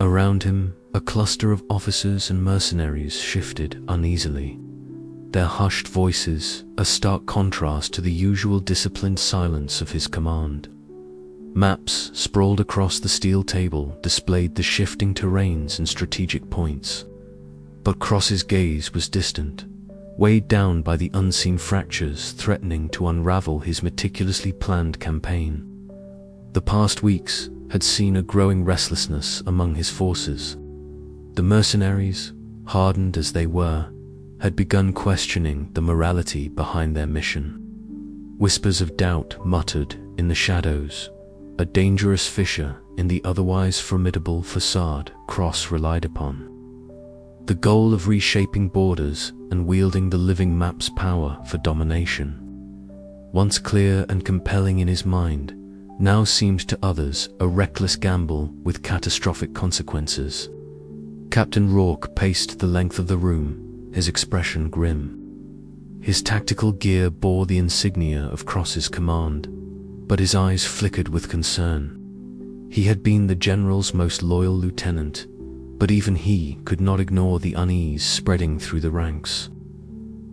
Around him, a cluster of officers and mercenaries shifted uneasily. Their hushed voices, a stark contrast to the usual disciplined silence of his command. Maps sprawled across the steel table displayed the shifting terrains and strategic points. But Cross's gaze was distant, weighed down by the unseen fractures threatening to unravel his meticulously planned campaign. The past weeks had seen a growing restlessness among his forces. The mercenaries, hardened as they were, had begun questioning the morality behind their mission. Whispers of doubt muttered in the shadows, a dangerous fissure in the otherwise formidable facade Cross relied upon. The goal of reshaping borders and wielding the living map's power for domination, once clear and compelling in his mind, now seemed to others a reckless gamble with catastrophic consequences. Captain Rourke paced the length of the room, his expression grim. His tactical gear bore the insignia of Cross's command, but his eyes flickered with concern. He had been the general's most loyal lieutenant, but even he could not ignore the unease spreading through the ranks.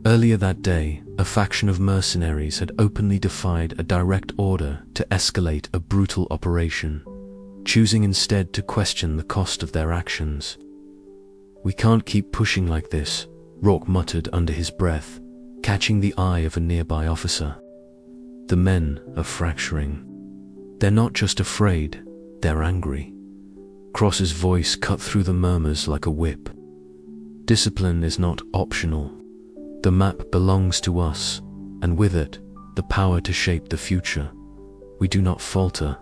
Earlier that day, a faction of mercenaries had openly defied a direct order to escalate a brutal operation, choosing instead to question the cost of their actions. "We can't keep pushing like this," Rourke muttered under his breath, catching the eye of a nearby officer. "The men are fracturing. They're not just afraid, they're angry." Cross's voice cut through the murmurs like a whip. "Discipline is not optional. The map belongs to us, and with it, the power to shape the future. We do not falter."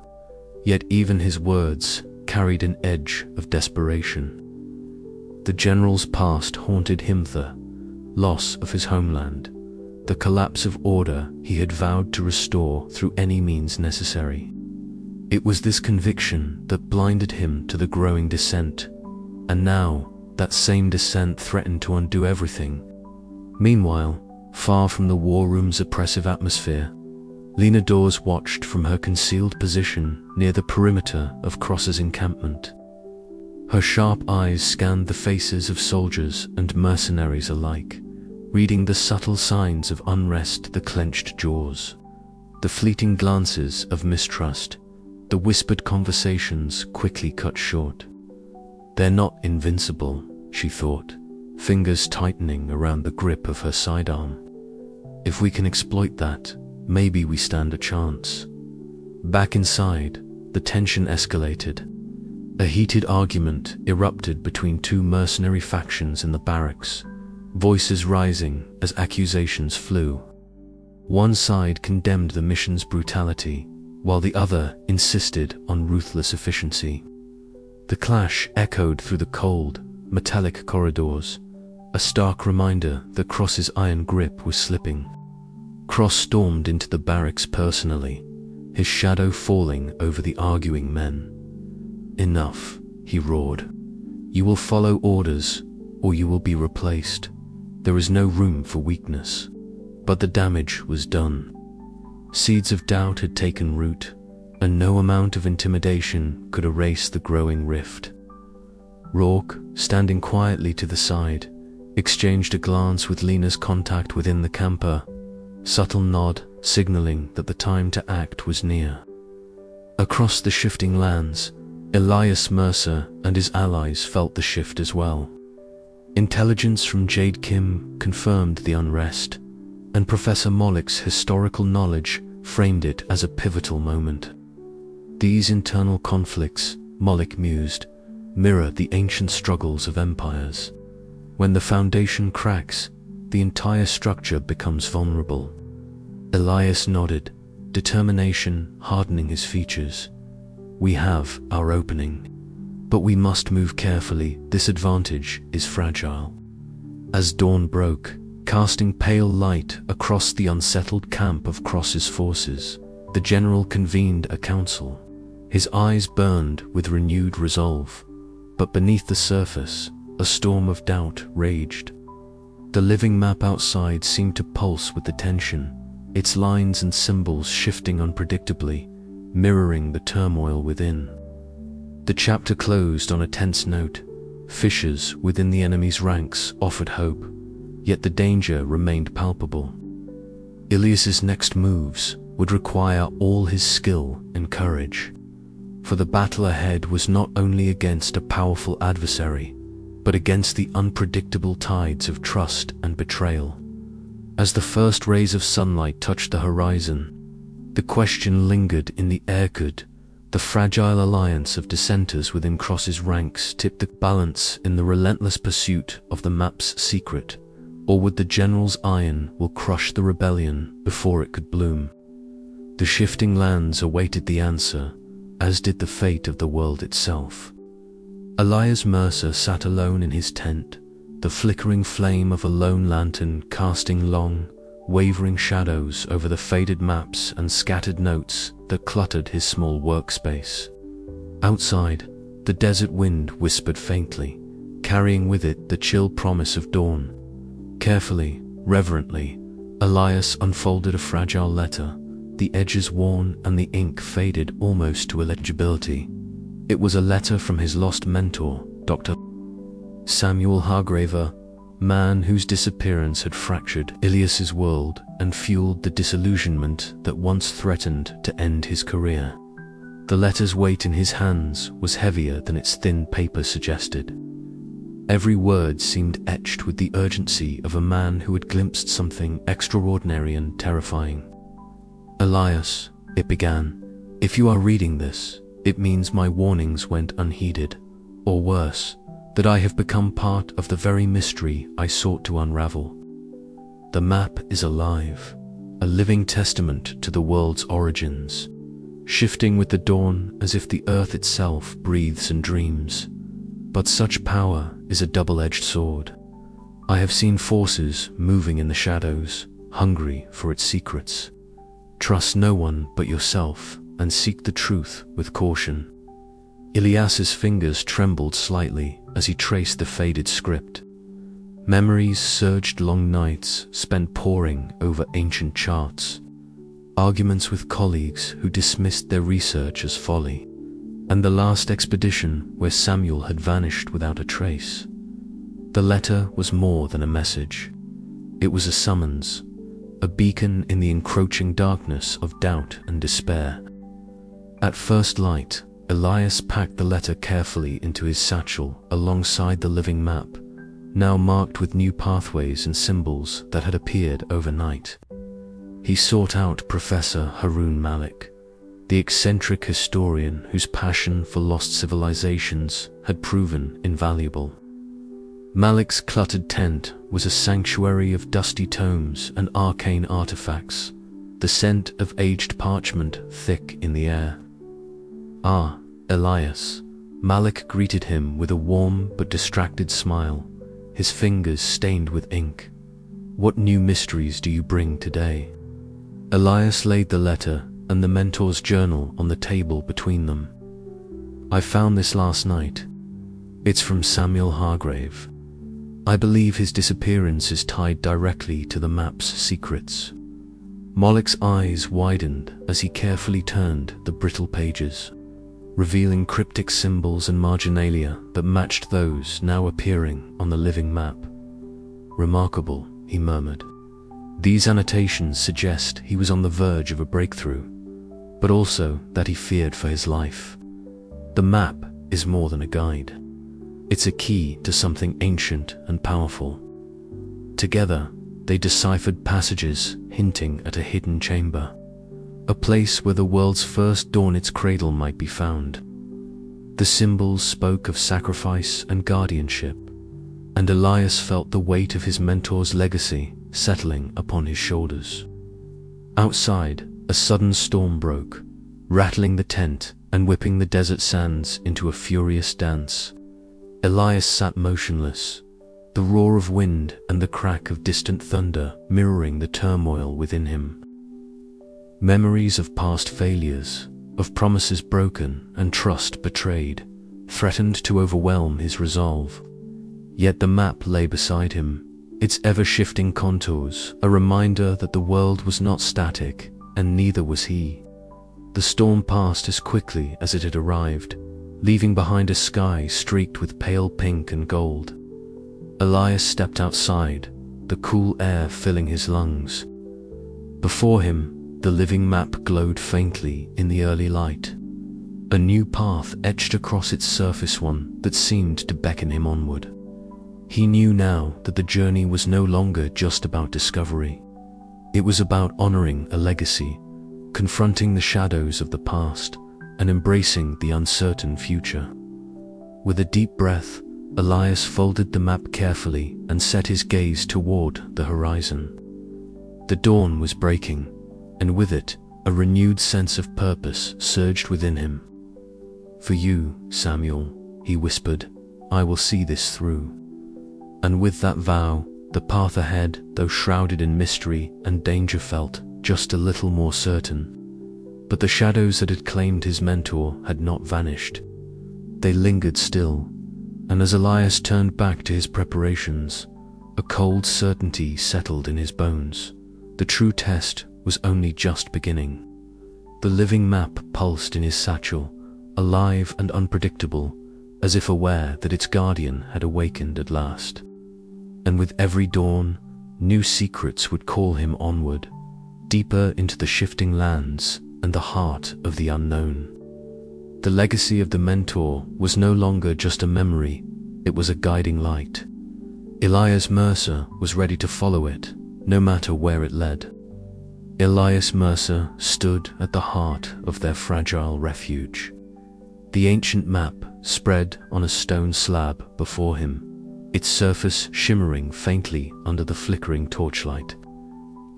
Yet even his words carried an edge of desperation. The general's past haunted him, the loss of his homeland, the collapse of order he had vowed to restore through any means necessary. It was this conviction that blinded him to the growing dissent, and now that same dissent threatened to undo everything. Meanwhile, far from the war room's oppressive atmosphere, Lena Dawes watched from her concealed position near the perimeter of Cross's encampment. Her sharp eyes scanned the faces of soldiers and mercenaries alike, reading the subtle signs of unrest, the clenched jaws, the fleeting glances of mistrust, the whispered conversations quickly cut short. "They're not invincible," she thought, fingers tightening around the grip of her sidearm. "If we can exploit that, maybe we stand a chance." Back inside, the tension escalated. A heated argument erupted between two mercenary factions in the barracks, voices rising as accusations flew. One side condemned the mission's brutality, while the other insisted on ruthless efficiency. The clash echoed through the cold, metallic corridors, a stark reminder that Cross's iron grip was slipping. Cross stormed into the barracks personally, his shadow falling over the arguing men. "Enough," he roared. "You will follow orders, or you will be replaced. There is no room for weakness." But the damage was done. Seeds of doubt had taken root, and no amount of intimidation could erase the growing rift. Rourke, standing quietly to the side, exchanged a glance with Lena's contact within the camper, subtle nod signaling that the time to act was near. Across the shifting lands, Elias Mercer and his allies felt the shift as well. Intelligence from Jade Kim confirmed the unrest, and Professor Mollick's historical knowledge framed it as a pivotal moment. These internal conflicts, Mollick mused, mirror the ancient struggles of empires. When the foundation cracks, the entire structure becomes vulnerable. Elias nodded, determination hardening his features. "We have our opening. But we must move carefully, this advantage is fragile." As dawn broke, casting pale light across the unsettled camp of Cross's forces, the general convened a council. His eyes burned with renewed resolve, but beneath the surface, a storm of doubt raged. The living map outside seemed to pulse with the tension, its lines and symbols shifting unpredictably, mirroring the turmoil within. The chapter closed on a tense note. Fissures within the enemy's ranks offered hope, yet the danger remained palpable. Elias's next moves would require all his skill and courage, for the battle ahead was not only against a powerful adversary, but against the unpredictable tides of trust and betrayal. As the first rays of sunlight touched the horizon, the question lingered in the air: could the fragile alliance of dissenters within Cross's ranks tip the balance in the relentless pursuit of the map's secret, or would the general's iron will crush the rebellion before it could bloom? The shifting lands awaited the answer, as did the fate of the world itself. Elias Mercer sat alone in his tent, the flickering flame of a lone lantern casting long, wavering shadows over the faded maps and scattered notes that cluttered his small workspace. Outside, the desert wind whispered faintly, carrying with it the chill promise of dawn. Carefully, reverently, Elias unfolded a fragile letter, the edges worn and the ink faded almost to illegibility. It was a letter from his lost mentor, Dr. Samuel Hargraver, man whose disappearance had fractured Elias's world and fueled the disillusionment that once threatened to end his career. The letter's weight in his hands was heavier than its thin paper suggested. Every word seemed etched with the urgency of a man who had glimpsed something extraordinary and terrifying. "Elias," it began, "if you are reading this, it means my warnings went unheeded, or worse, that I have become part of the very mystery I sought to unravel. The map is alive, a living testament to the world's origins, shifting with the dawn as if the earth itself breathes and dreams. But such power is a double-edged sword. I have seen forces moving in the shadows, hungry for its secrets. Trust no one but yourself and seek the truth with caution." Elias's fingers trembled slightly as he traced the faded script. Memories surged: long nights spent poring over ancient charts, arguments with colleagues who dismissed their research as folly, and the last expedition where Samuel had vanished without a trace. The letter was more than a message. It was a summons, a beacon in the encroaching darkness of doubt and despair. At first light, Elias packed the letter carefully into his satchel alongside the living map, now marked with new pathways and symbols that had appeared overnight. He sought out Professor Harun Malik, the eccentric historian whose passion for lost civilizations had proven invaluable. Malik's cluttered tent was a sanctuary of dusty tomes and arcane artifacts, the scent of aged parchment thick in the air. "Ah, Elias," Malik greeted him with a warm but distracted smile, his fingers stained with ink. "What new mysteries do you bring today?" Elias laid the letter and the mentor's journal on the table between them. "I found this last night. It's from Samuel Hargrave. I believe his disappearance is tied directly to the map's secrets." Malik's eyes widened as he carefully turned the brittle pages, revealing cryptic symbols and marginalia that matched those now appearing on the living map. "Remarkable," he murmured. "These annotations suggest he was on the verge of a breakthrough, but also that he feared for his life. The map is more than a guide. It's a key to something ancient and powerful." Together, they deciphered passages hinting at a hidden chamber, a place where the world's first Dawnet's cradle might be found. The symbols spoke of sacrifice and guardianship, and Elias felt the weight of his mentor's legacy settling upon his shoulders. Outside, a sudden storm broke, rattling the tent and whipping the desert sands into a furious dance. Elias sat motionless, the roar of wind and the crack of distant thunder mirroring the turmoil within him. Memories of past failures, of promises broken and trust betrayed, threatened to overwhelm his resolve. Yet the map lay beside him, its ever-shifting contours a reminder that the world was not static, and neither was he. The storm passed as quickly as it had arrived, leaving behind a sky streaked with pale pink and gold. Elias stepped outside, the cool air filling his lungs. Before him, the living map glowed faintly in the early light. A new path etched across its surface, one that seemed to beckon him onward. He knew now that the journey was no longer just about discovery. It was about honoring a legacy, confronting the shadows of the past, and embracing the uncertain future. With a deep breath, Elias folded the map carefully and set his gaze toward the horizon. The dawn was breaking, and with it, a renewed sense of purpose surged within him. "For you, Samuel," he whispered, "I will see this through." And with that vow, the path ahead, though shrouded in mystery and danger, felt just a little more certain. But the shadows that had claimed his mentor had not vanished. They lingered still, and as Elias turned back to his preparations, a cold certainty settled in his bones. The true test was only just beginning. The living map pulsed in his satchel, alive and unpredictable, as if aware that its guardian had awakened at last. And with every dawn, new secrets would call him onward, deeper into the shifting lands and the heart of the unknown. The legacy of the mentor was no longer just a memory, it was a guiding light. Elias Mercer was ready to follow it, no matter where it led. Elias Mercer stood at the heart of their fragile refuge. The ancient map spread on a stone slab before him, its surface shimmering faintly under the flickering torchlight.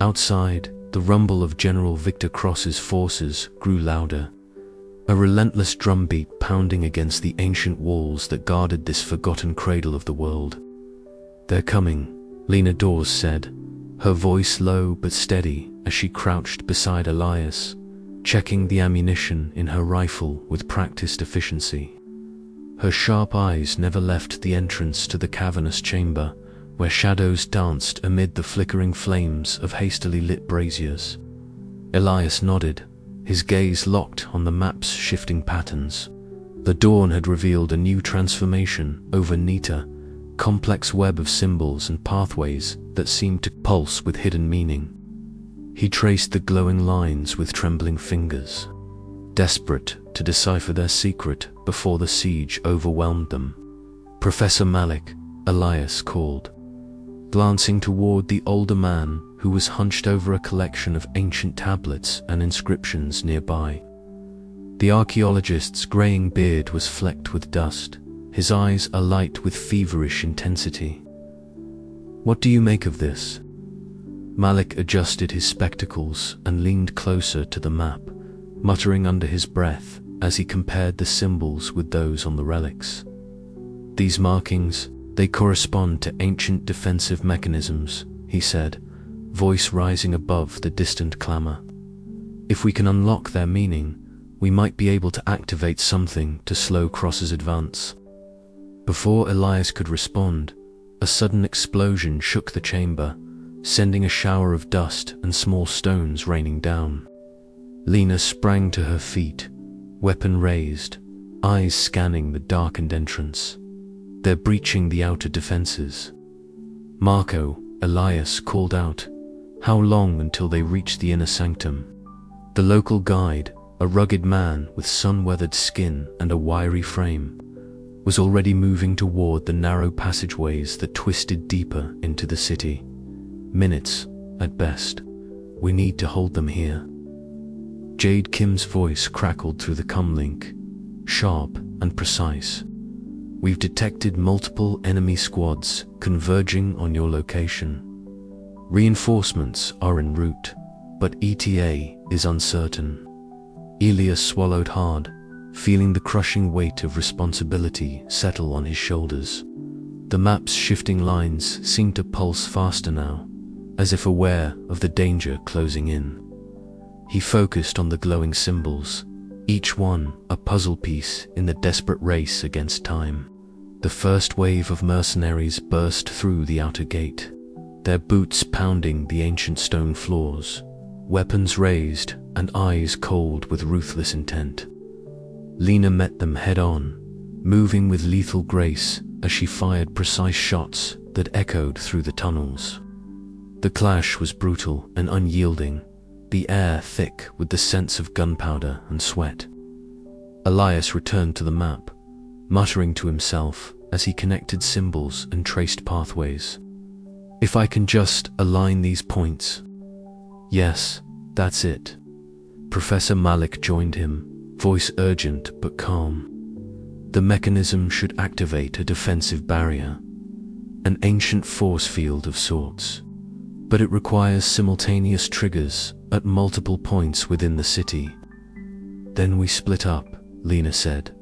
Outside, the rumble of General Victor Cross's forces grew louder, a relentless drumbeat pounding against the ancient walls that guarded this forgotten cradle of the world. "They're coming," Lena Dawes said, her voice low but steady as she crouched beside Elias, checking the ammunition in her rifle with practiced efficiency. Her sharp eyes never left the entrance to the cavernous chamber, where shadows danced amid the flickering flames of hastily lit braziers. Elias nodded, his gaze locked on the map's shifting patterns. The dawn had revealed a new transformation over neater, complex web of symbols and pathways that seemed to pulse with hidden meaning. He traced the glowing lines with trembling fingers, desperate to decipher their secret before the siege overwhelmed them. "Professor Malik," Elias called, glancing toward the older man who was hunched over a collection of ancient tablets and inscriptions nearby. The archaeologist's graying beard was flecked with dust, his eyes alight with feverish intensity. "What do you make of this?" Malik adjusted his spectacles and leaned closer to the map, muttering under his breath as he compared the symbols with those on the relics. "These markings, they correspond to ancient defensive mechanisms," he said, voice rising above the distant clamor. "If we can unlock their meaning, we might be able to activate something to slow Cross's advance." Before Elias could respond, a sudden explosion shook the chamber, sending a shower of dust and small stones raining down. Lena sprang to her feet, weapon raised, eyes scanning the darkened entrance. "They're breaching the outer defenses." "Marco," Elias called out, "how long until they reach the inner sanctum?" The local guide, a rugged man with sun-weathered skin and a wiry frame, was already moving toward the narrow passageways that twisted deeper into the city. "Minutes, at best. We need to hold them here." Jade Kim's voice crackled through the comlink, sharp and precise. "We've detected multiple enemy squads converging on your location. Reinforcements are en route, but ETA is uncertain." Elias swallowed hard, feeling the crushing weight of responsibility settle on his shoulders. The map's shifting lines seemed to pulse faster now, as if aware of the danger closing in. He focused on the glowing symbols, each one a puzzle piece in the desperate race against time. The first wave of mercenaries burst through the outer gate, their boots pounding the ancient stone floors, weapons raised and eyes cold with ruthless intent. Lena met them head-on, moving with lethal grace as she fired precise shots that echoed through the tunnels. The clash was brutal and unyielding, the air thick with the scents of gunpowder and sweat. Elias returned to the map, muttering to himself as he connected symbols and traced pathways. If I can just align these points. Yes, that's it. Professor Malik joined him, voice urgent but calm. The mechanism should activate a defensive barrier, an ancient force field of sorts, but it requires simultaneous triggers at multiple points within the city. Then we split up, Lena said,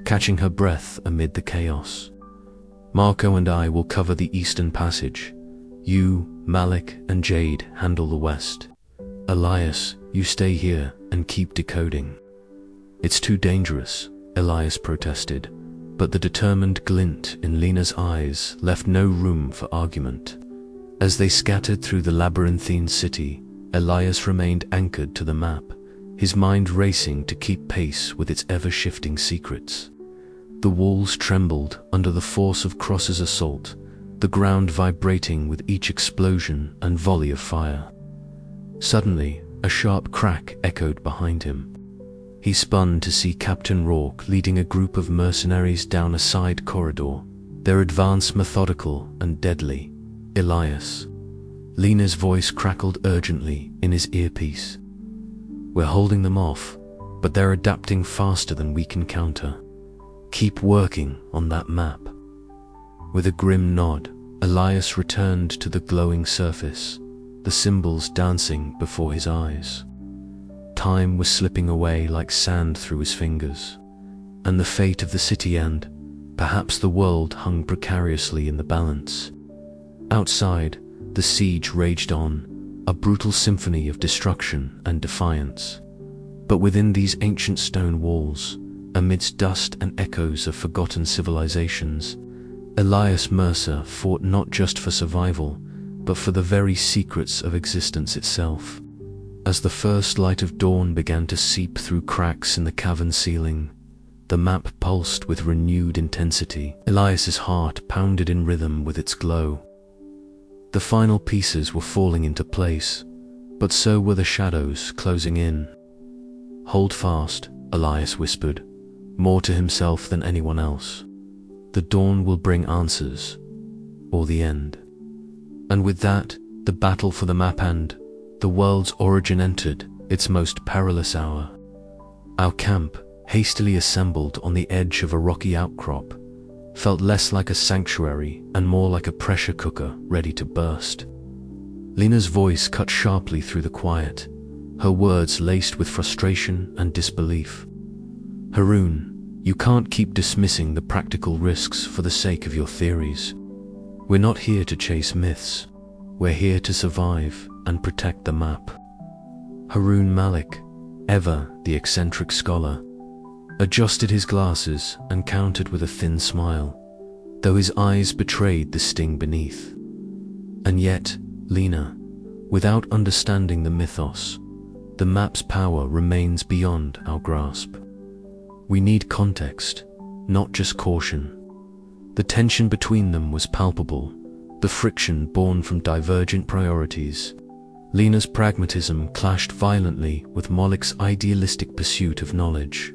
catching her breath amid the chaos. Marco and I will cover the eastern passage. You, Malik, and Jade handle the west. Elias, you stay here and keep decoding. It's too dangerous, Elias protested, but the determined glint in Lena's eyes left no room for argument. As they scattered through the labyrinthine city, Elias remained anchored to the map, his mind racing to keep pace with its ever-shifting secrets. The walls trembled under the force of Cross's assault, the ground vibrating with each explosion and volley of fire. Suddenly, a sharp crack echoed behind him. He spun to see Captain Rourke leading a group of mercenaries down a side corridor, their advance methodical and deadly. Elias. Lena's voice crackled urgently in his earpiece. We're holding them off, but they're adapting faster than we can counter. Keep working on that map. With a grim nod, Elias returned to the glowing surface, the symbols dancing before his eyes. Time was slipping away like sand through his fingers, and the fate of the city and, perhaps the world, hung precariously in the balance. Outside, the siege raged on, a brutal symphony of destruction and defiance. But within these ancient stone walls, amidst dust and echoes of forgotten civilizations, Elias Mercer fought not just for survival, but for the very secrets of existence itself. As the first light of dawn began to seep through cracks in the cavern ceiling, the map pulsed with renewed intensity. Elias's heart pounded in rhythm with its glow. The final pieces were falling into place, but so were the shadows closing in. Hold fast, Elias whispered, more to himself than anyone else. The dawn will bring answers, or the end. And with that, the battle for the map and the world's origin entered its most perilous hour. Our camp, hastily assembled on the edge of a rocky outcrop, felt less like a sanctuary and more like a pressure cooker ready to burst. Lena's voice cut sharply through the quiet, her words laced with frustration and disbelief. Haroon, you can't keep dismissing the practical risks for the sake of your theories. We're not here to chase myths. We're here to survive and protect the map. Haroon Malik, ever the eccentric scholar, adjusted his glasses and countered with a thin smile, though his eyes betrayed the sting beneath. And yet, Lena, without understanding the mythos, the map's power remains beyond our grasp. We need context, not just caution. The tension between them was palpable, the friction born from divergent priorities. Lena's pragmatism clashed violently with Malik's idealistic pursuit of knowledge.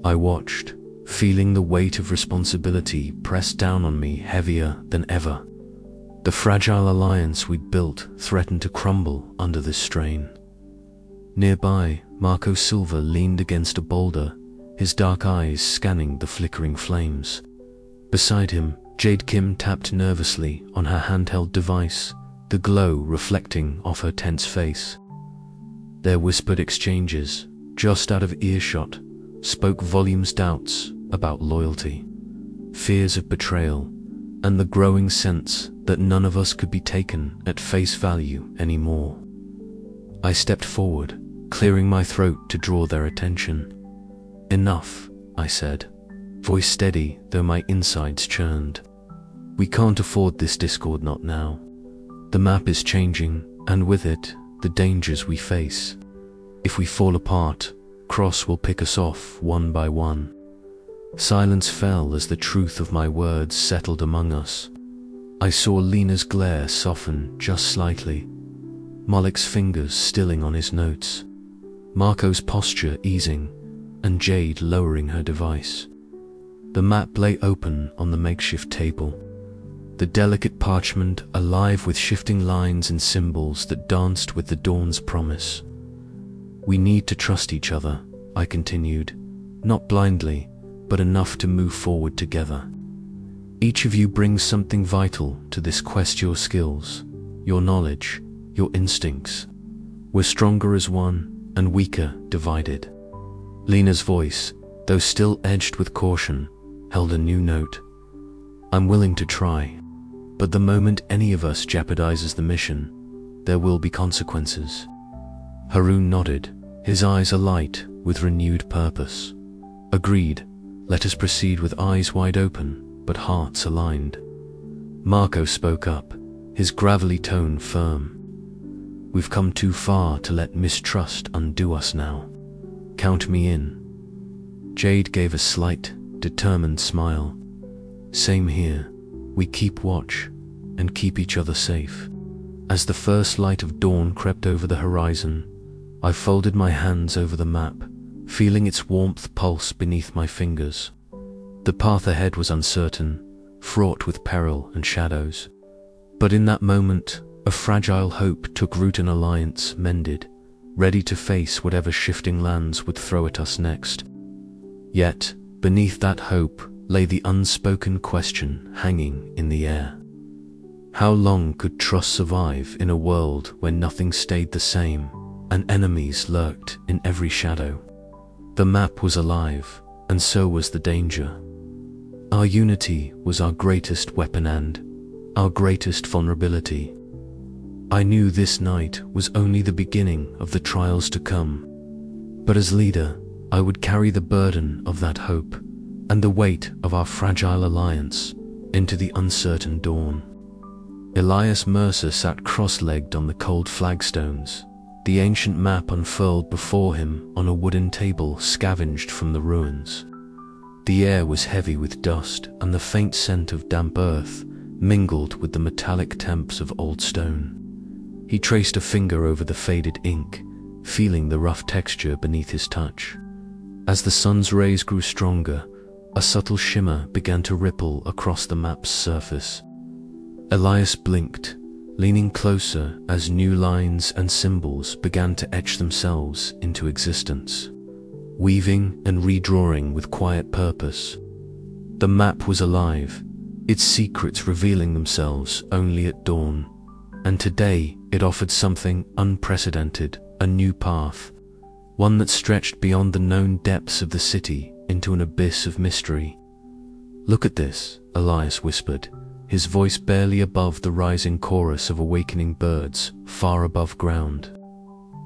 I watched, feeling the weight of responsibility press down on me heavier than ever. The fragile alliance we'd built threatened to crumble under this strain. Nearby, Marco Silva leaned against a boulder, his dark eyes scanning the flickering flames. Beside him, Jade Kim tapped nervously on her handheld device, the glow reflecting off her tense face. Their whispered exchanges, just out of earshot, spoke volumes, doubts about loyalty, fears of betrayal, and the growing sense that none of us could be taken at face value anymore. I stepped forward, clearing my throat to draw their attention. Enough, I said, voice steady though my insides churned. We can't afford this discord, not now. The map is changing, and with it, the dangers we face. If we fall apart, cross will pick us off one by one. Silence fell as the truth of my words settled among us. I saw Lena's glare soften just slightly, Malik's fingers stilling on his notes, Marco's posture easing, and Jade lowering her device. The map lay open on the makeshift table, the delicate parchment alive with shifting lines and symbols that danced with the dawn's promise. We need to trust each other, I continued, not blindly, but enough to move forward together. Each of you brings something vital to this quest: your skills, your knowledge, your instincts. We're stronger as one and weaker divided. Lena's voice, though still edged with caution, held a new note. I'm willing to try, but the moment any of us jeopardizes the mission, there will be consequences. Haroon nodded, his eyes alight with renewed purpose. Agreed, let us proceed with eyes wide open, but hearts aligned. Marco spoke up, his gravelly tone firm. We've come too far to let mistrust undo us now. Count me in. Jade gave a slight, determined smile. Same here. We keep watch and keep each other safe. As the first light of dawn crept over the horizon, I folded my hands over the map, feeling its warmth pulse beneath my fingers. The path ahead was uncertain, fraught with peril and shadows. But in that moment, a fragile hope took root. An alliance mended, ready to face whatever shifting lands would throw at us next. Yet, beneath that hope lay the unspoken question hanging in the air. How long could trust survive in a world where nothing stayed the same, and enemies lurked in every shadow? The map was alive, and so was the danger. Our unity was our greatest weapon and our greatest vulnerability. I knew this night was only the beginning of the trials to come, but as leader, I would carry the burden of that hope and the weight of our fragile alliance into the uncertain dawn. Elias Mercer sat cross-legged on the cold flagstones, the ancient map unfurled before him on a wooden table scavenged from the ruins. The air was heavy with dust, and the faint scent of damp earth mingled with the metallic temps of old stone. He traced a finger over the faded ink, feeling the rough texture beneath his touch. As the sun's rays grew stronger, a subtle shimmer began to ripple across the map's surface. Elias blinked, leaning closer as new lines and symbols began to etch themselves into existence, weaving and redrawing with quiet purpose. The map was alive, its secrets revealing themselves only at dawn, and today it offered something unprecedented, a new path, one that stretched beyond the known depths of the city into an abyss of mystery. Look at this, Elias whispered, his voice barely above the rising chorus of awakening birds far above ground.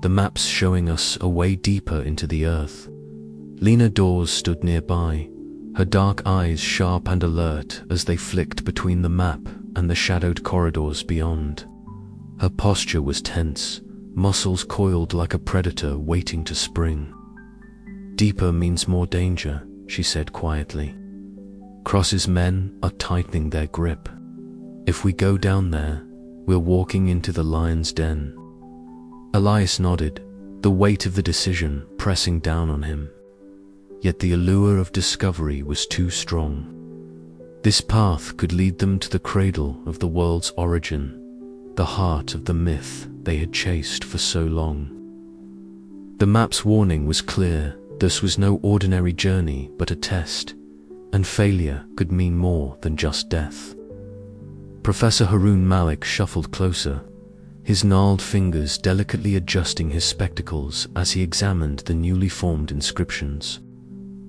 The map's showing us a way deeper into the earth. Lena Dawes stood nearby, her dark eyes sharp and alert as they flicked between the map and the shadowed corridors beyond. Her posture was tense, muscles coiled like a predator waiting to spring. Deeper means more danger, she said quietly. Cross's men are tightening their grip. If we go down there, we're walking into the lion's den. Elias nodded, the weight of the decision pressing down on him. Yet the allure of discovery was too strong. This path could lead them to the cradle of the world's origin, the heart of the myth they had chased for so long. The map's warning was clear. This was no ordinary journey but a test, and failure could mean more than just death. Professor Haroon Malik shuffled closer, his gnarled fingers delicately adjusting his spectacles as he examined the newly formed inscriptions.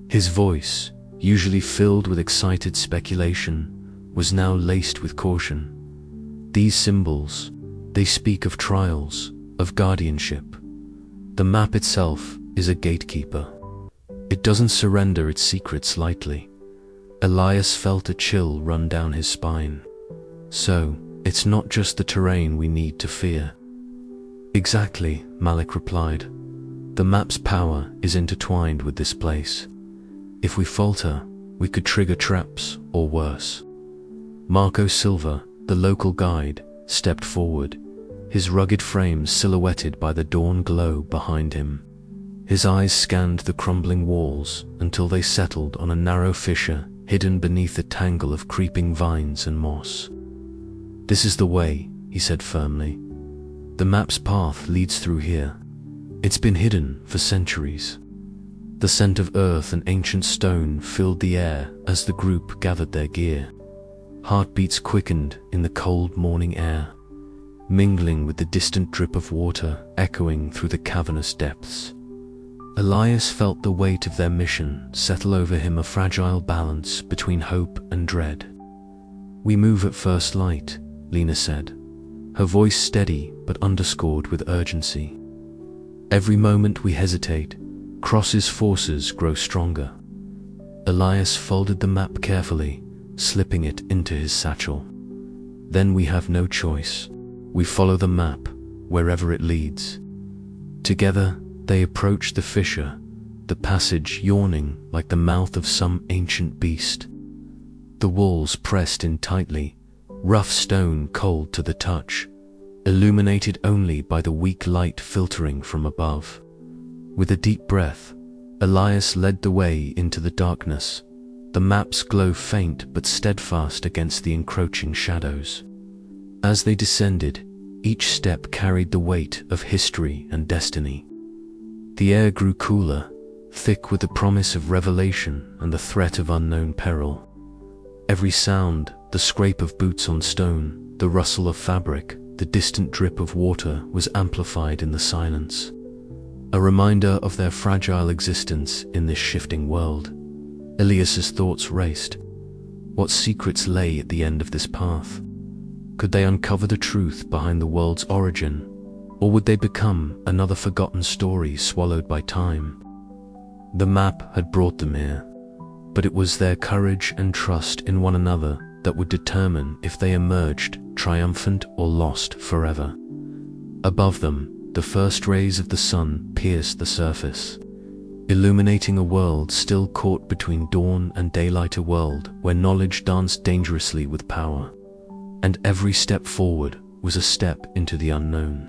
His voice, usually filled with excited speculation, was now laced with caution. These symbols, they speak of trials, of guardianship. The map itself is a gatekeeper. It doesn't surrender its secrets lightly. Elias felt a chill run down his spine. So, it's not just the terrain we need to fear. Exactly, Malik replied. The map's power is intertwined with this place. If we falter, we could trigger traps or worse. Marco Silva, the local guide, stepped forward, his rugged frame silhouetted by the dawn glow behind him. His eyes scanned the crumbling walls until they settled on a narrow fissure hidden beneath a tangle of creeping vines and moss. "This is the way," he said firmly. "The map's path leads through here. It's been hidden for centuries." The scent of earth and ancient stone filled the air as the group gathered their gear. Heartbeats quickened in the cold morning air, mingling with the distant drip of water echoing through the cavernous depths. Elias felt the weight of their mission settle over him, a fragile balance between hope and dread. "We move at first light," Lena said, her voice steady but underscored with urgency. "Every moment we hesitate, Cross's forces grow stronger." Elias folded the map carefully, slipping it into his satchel. "Then we have no choice. We follow the map, wherever it leads." Together, they approached the fissure, the passage yawning like the mouth of some ancient beast. The walls pressed in tightly, rough stone cold to the touch, illuminated only by the weak light filtering from above. With a deep breath, Elias led the way into the darkness, the map's glow faint but steadfast against the encroaching shadows. As they descended, each step carried the weight of history and destiny. The air grew cooler, thick with the promise of revelation and the threat of unknown peril. Every sound, the scrape of boots on stone, the rustle of fabric, the distant drip of water, was amplified in the silence, a reminder of their fragile existence in this shifting world. Elias's thoughts raced. What secrets lay at the end of this path? Could they uncover the truth behind the world's origin? Or would they become another forgotten story swallowed by time? The map had brought them here, but it was their courage and trust in one another that would determine if they emerged triumphant or lost forever. Above them, the first rays of the sun pierced the surface, illuminating a world still caught between dawn and daylight, a world where knowledge danced dangerously with power, and every step forward was a step into the unknown.